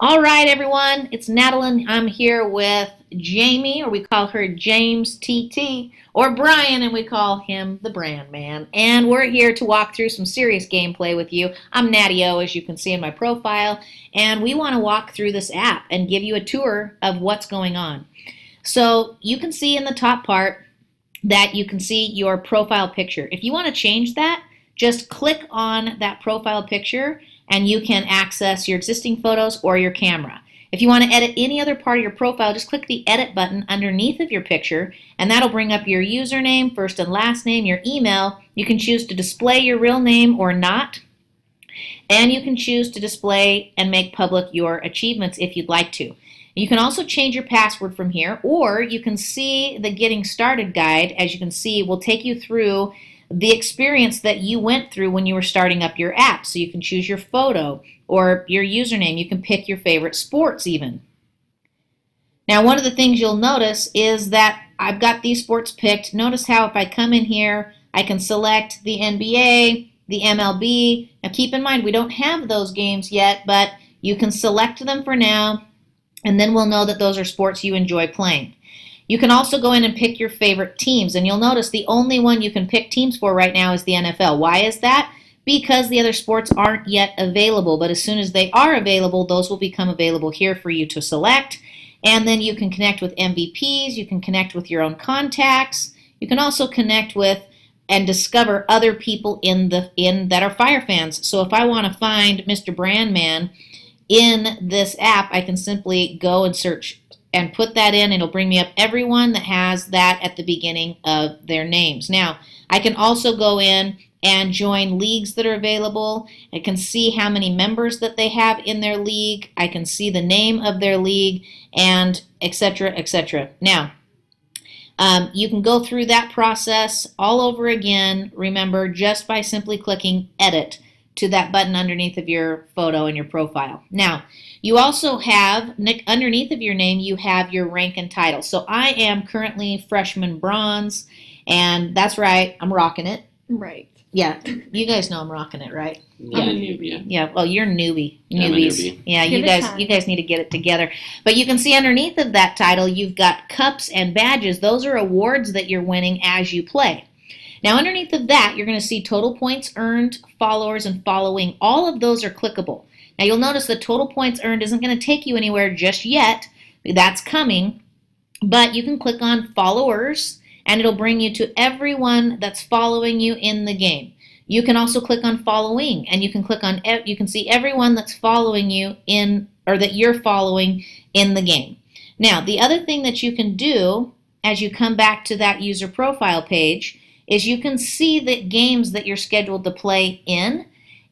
All right, everyone, it's Natalie. I'm here with Jamie, or we call her James TT, or Brian, and we call him the Brand Man. And we're here to walk through some serious gameplay with you. I'm Natty O, as you can see in my profile, and we want to walk through this app and give you a tour of what's going on. So you can see in the top part that you can see your profile picture. If you want to change that, just click on that profile picture and you can access your existing photos or your camera. If you want to edit any other part of your profile, just click the edit button underneath of your picture and that'll bring up your username, first and last name, your email. You can choose to display your real name or not, and you can choose to display and make public your achievements if you'd like to. You can also change your password from here, or you can see the Getting Started guide. As you can see, will take you through the experience that you went through when you were starting up your app. So you can choose your photo or your username. You can pick your favorite sports even. Now, one of the things you'll notice is that I've got these sports picked. Notice how if I come in here, I can select the NBA, the MLB. Now keep in mind, we don't have those games yet, but you can select them for now, and then we'll know that those are sports you enjoy playing. You can also go in and pick your favorite teams, and you'll notice the only one you can pick teams for right now is the NFL. Why is that? Because the other sports aren't yet available, but as soon as they are available, those will become available here for you to select, and then you can connect with MVPs, you can connect with your own contacts, you can also connect with and discover other people that are Fire fans. So if I want to find Mr. Brandman in this app, I can simply go and search and put that in, and it'll bring me up everyone that has that at the beginning of their names. Now, I can also go in and join leagues that are available. I can see how many members that they have in their league. I can see the name of their league, and etc., etc. Now, you can go through that process all over again, remember, just by simply clicking Edit to that button underneath of your photo and your profile. Now, you also have, underneath of your name, you have your rank and title. So I am currently freshman bronze, and that's right, I'm rocking it. Right. Yeah, you guys know I'm rocking it, right? Yeah, I'm a newbie. Yeah, well, you're newbie. I'm a Newbies. newbie. Yeah, Give you it guys time. you guys need to get it together. But you can see underneath of that title, you've got cups and badges. Those are awards that you're winning as you play. Now, underneath of that, you're going to see total points earned, followers, and following. All of those are clickable. Now, you'll notice the total points earned isn't going to take you anywhere just yet. That's coming. But you can click on followers, and it'll bring you to everyone that's following you in the game. You can also click on following, and you can see everyone that's following you in, or that you're following in the game. Now, the other thing that you can do as you come back to that user profile page is you can see the games that you're scheduled to play in.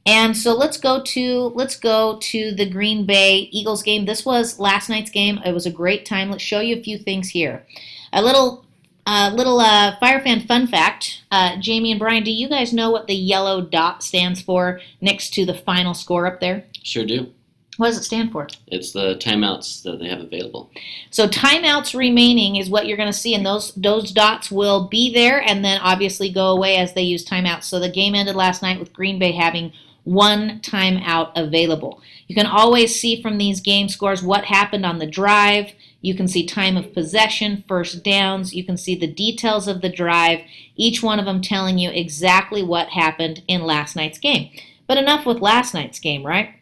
And so let's go to the Green Bay Eagles game. This was last night's game. It was a great time. Let's show you a few things here. A little FireFan fun fact. Jamie and Brian, do you guys know what the yellow dot stands for next to the final score up there? Sure do. What does it stand for? It's the timeouts that they have available. So timeouts remaining is what you're going to see, and those dots will be there and then obviously go away as they use timeouts. So the game ended last night with Green Bay having one timeout available. You can always see from these game scores what happened on the drive. You can see time of possession, first downs. You can see the details of the drive, each one of them telling you exactly what happened in last night's game. But enough with last night's game, right?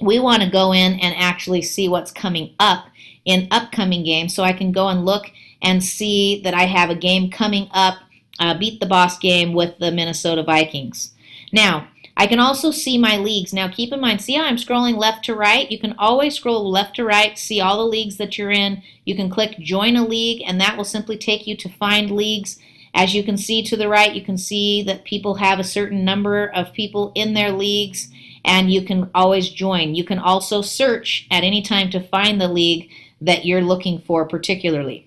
We want to go in and actually see what's coming up in upcoming games. So I can go and look and see that I have a game coming up, Beat the Boss game with the Minnesota Vikings. Now, I can also see my leagues. Now, keep in mind, see how I'm scrolling left to right? You can always scroll left to right, see all the leagues that you're in. You can click Join a League, and that will simply take you to find leagues. As you can see to the right, you can see that people have a certain number of people in their leagues, and you can always join. You can also search at any time to find the league that you're looking for particularly.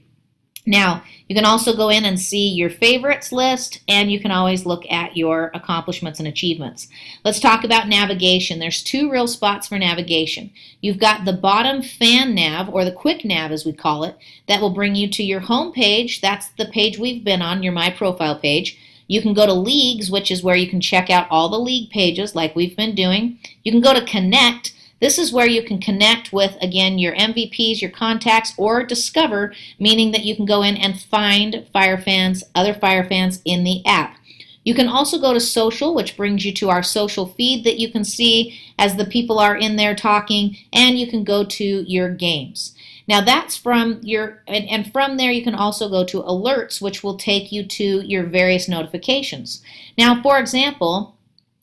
Now, you can also go in and see your favorites list, and you can always look at your accomplishments and achievements. Let's talk about navigation. There's two real spots for navigation. You've got the bottom fan nav, or the quick nav as we call it, that will bring you to your home page. That's the page we've been on, your My Profile page. You can go to Leagues, which is where you can check out all the league pages like we've been doing. You can go to Connect. This is where you can connect with, again, your MVPs, your contacts, or discover, meaning that you can go in and find FireFans, other FireFans in the app. You can also go to social, which brings you to our social feed that you can see as the people are in there talking, and you can go to your games. Now that's from your, and from there you can also go to alerts, which will take you to your various notifications. Now, for example,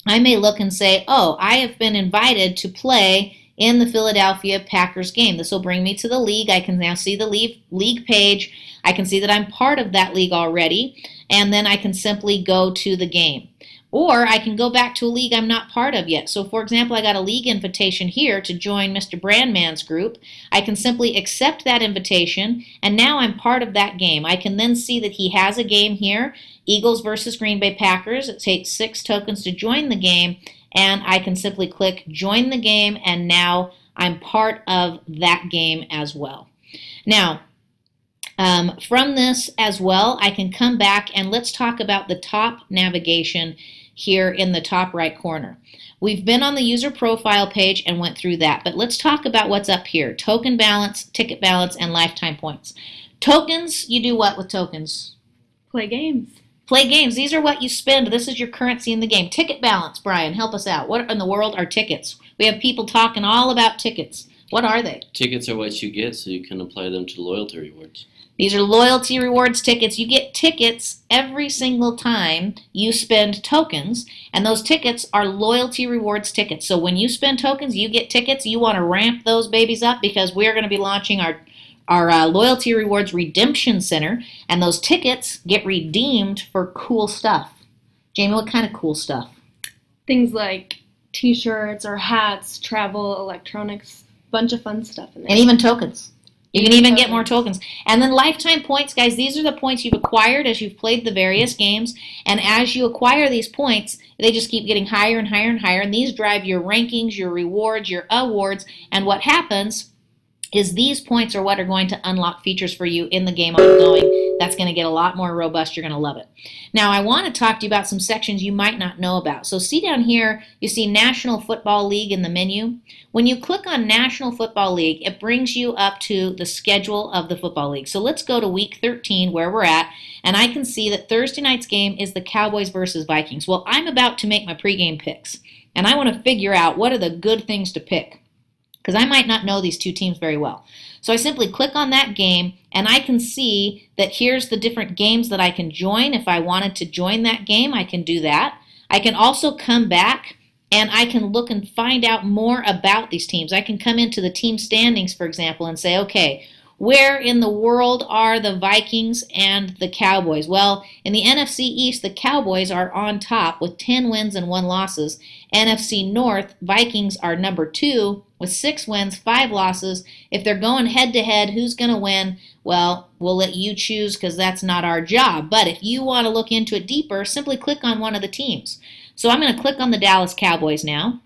I may look and say, oh, I have been invited to play in the Philadelphia Packers game. This will bring me to the league. I can now see the league page. I can see that I'm part of that league already, and then I can simply go to the game. Or I can go back to a league I'm not part of yet. So for example, I got a league invitation here to join Mr. Brandman's group. I can simply accept that invitation, and now I'm part of that game. I can then see that he has a game here, Eagles versus Green Bay Packers. It takes 6 tokens to join the game, and I can simply click join the game, and now I'm part of that game as well. Now, from this as well, I can come back and let's talk about the top navigation here in the top right corner. We've been on the user profile page and went through that, but let's talk about what's up here. Token balance, ticket balance, and lifetime points. Tokens, you do what with tokens? Play games. Play games. These are what you spend. This is your currency in the game. Ticket balance, Brian, help us out. What in the world are tickets? We have people talking all about tickets. What are they? Tickets are what you get, so you can apply them to loyalty rewards. These are loyalty rewards tickets. You get tickets every single time you spend tokens, and those tickets are loyalty rewards tickets. So when you spend tokens, you get tickets. You want to ramp those babies up because we're going to be launching our loyalty rewards redemption center, and those tickets get redeemed for cool stuff. Jamie, what kind of cool stuff? Things like t-shirts or hats, travel, electronics, bunch of fun stuff in there. And even tokens. You can even get more tokens. And then lifetime points, guys, these are the points you've acquired as you've played the various games. And as you acquire these points, they just keep getting higher and higher and higher. And these drive your rankings, your rewards, your awards. And what happens is these points are what are going to unlock features for you in the game ongoing. That's going to get a lot more robust. You're going to love it. Now, I want to talk to you about some sections you might not know about. So see down here, you see National Football League in the menu. When you click on National Football League, it brings you up to the schedule of the football league. So let's go to week 13 where we're at, and I can see that Thursday night's game is the Cowboys versus Vikings. Well, I'm about to make my pregame picks, and I want to figure out what are the good things to pick, because I might not know these two teams very well. So I simply click on that game, and I can see that here's the different games that I can join. If I wanted to join that game, I can do that. I can also come back, and I can look and find out more about these teams. I can come into the team standings, for example, and say, okay, where in the world are the Vikings and the Cowboys? Well, in the NFC East, the Cowboys are on top with 10 wins and 1 losses. NFC North, Vikings are number 2 with 6 wins, 5 losses. If they're going head-to-head, who's going to win? Well, we'll let you choose because that's not our job. But if you want to look into it deeper, simply click on one of the teams. So I'm going to click on the Dallas Cowboys now.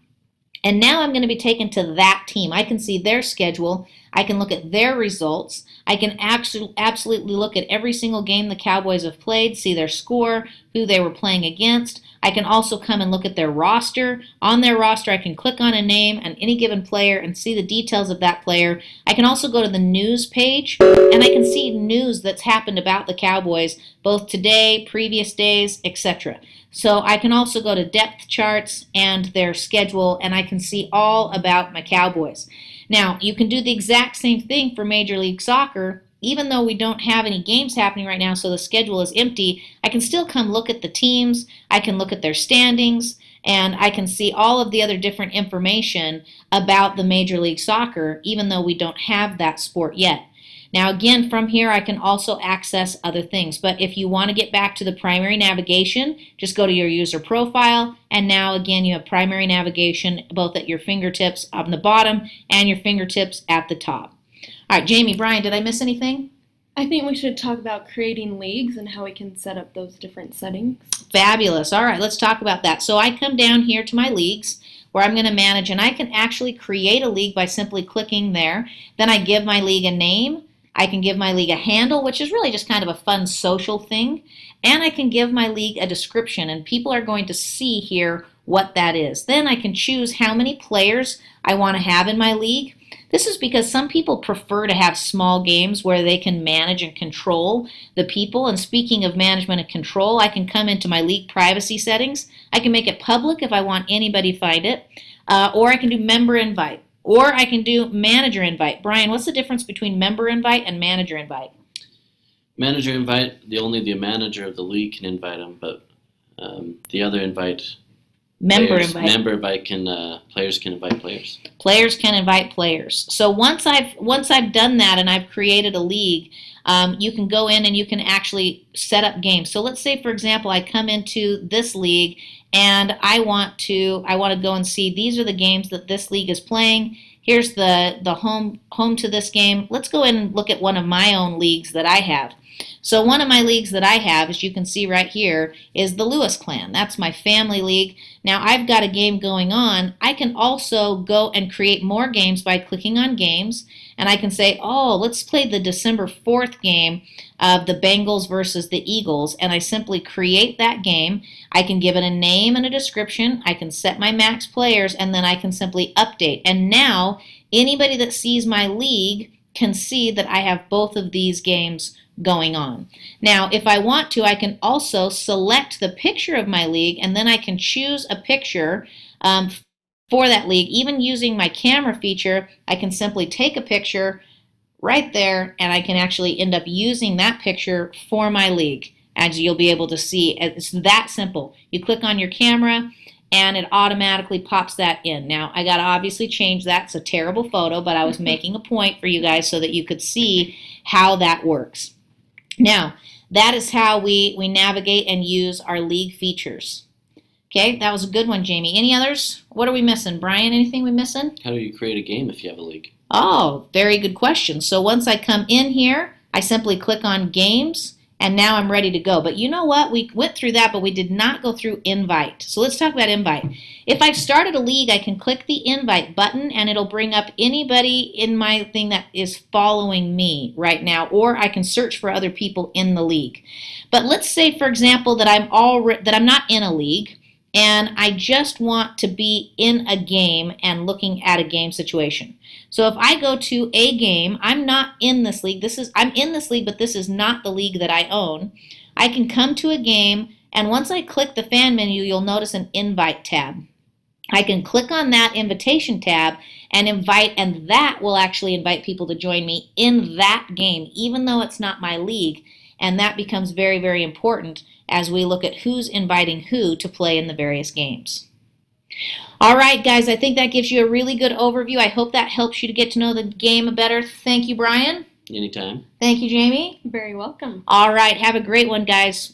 And now I'm going to be taken to that team. I can see their schedule. I can look at their results. I can absolutely look at every single game the Cowboys have played, see their score, who they were playing against. I can also come and look at their roster. On their roster, I can click on a name and any given player and see the details of that player. I can also go to the news page, and I can see news that's happened about the Cowboys, both today, previous days, etc. So I can also go to depth charts and their schedule, and I can see all about my Cowboys. Now, you can do the exact same thing for Major League Soccer. Even though we don't have any games happening right now, so the schedule is empty, I can still come look at the teams, I can look at their standings, and I can see all of the other different information about the Major League Soccer, even though we don't have that sport yet. Now again, from here I can also access other things, but if you want to get back to the primary navigation, just go to your user profile, and now again you have primary navigation both at your fingertips on the bottom and your fingertips at the top. All right, Jamie, Brian, did I miss anything? I think we should talk about creating leagues and how we can set up those different settings. Fabulous. All right, let's talk about that. So I come down here to my leagues where I'm going to manage, and I can actually create a league by simply clicking there. Then I give my league a name. I can give my league a handle, which is really just kind of a fun social thing. And I can give my league a description, and people are going to see here what that is. Then I can choose how many players I want to have in my league. This is because some people prefer to have small games where they can manage and control the people. And speaking of management and control, I can come into my league privacy settings. I can make it public if I want anybody to find it. Or I can do member invite. Or I can do manager invite. Brian, what's the difference between member invite and manager invite? Manager invite, only the manager of the league can invite them, but the other invite, Member players, invite. member invite players can invite players. Players can invite players. So once I've done that and I've created a league, you can go in and you can actually set up games. So let's say, for example, I come into this league and I want to go and see these are the games that this league is playing. Here's the home to this game. Let's go in and look at one of my own leagues that I have. So one of my leagues that I have, as you can see right here, is the Lewis Clan. That's my family league. Now I've got a game going on. I can also go and create more games by clicking on games, and I can say, oh, let's play the December 4th game of the Bengals versus the Eagles, and I simply create that game. I can give it a name and a description. I can set my max players, and then I can simply update. And now anybody that sees my league can see that I have both of these games going on. Now, if I want to, I can also select the picture of my league, and then I can choose a picture for that league. Even using my camera feature, I can simply take a picture right there, and I can actually end up using that picture for my league. As you'll be able to see, it's that simple. You click on your camera, and it automatically pops that in. Now, I got to obviously change that. It's a terrible photo, but I was making a point for you guys so that you could see how that works. Now, that is how we navigate and use our league features. Okay, that was a good one, Jamie. Any others? What are we missing? Brian, anything we missing? How do you create a game if you have a league? Oh, very good question. So once I come in here, I simply click on games, and now I'm ready to go. But you know what? We went through that, but we did not go through invite. So let's talk about invite. If I've started a league, I can click the invite button, and it'll bring up anybody in my thing that is following me right now, or I can search for other people in the league. But let's say, for example, that I'm not in a league, and I just want to be in a game and looking at a game situation. So if I go to a game, I'm not in this league. I'm in this league, but this is not the league that I own. I can come to a game, and once I click the fan menu, you'll notice an invite tab. I can click on that invitation tab and invite, and that will actually invite people to join me in that game, even though it's not my league. And that becomes very, very important as we look at who's inviting who to play in the various games. All right, guys, I think that gives you a really good overview. I hope that helps you to get to know the game better. Thank you, Brian. Anytime. Thank you, Jamie. Very welcome. All right, have a great one, guys.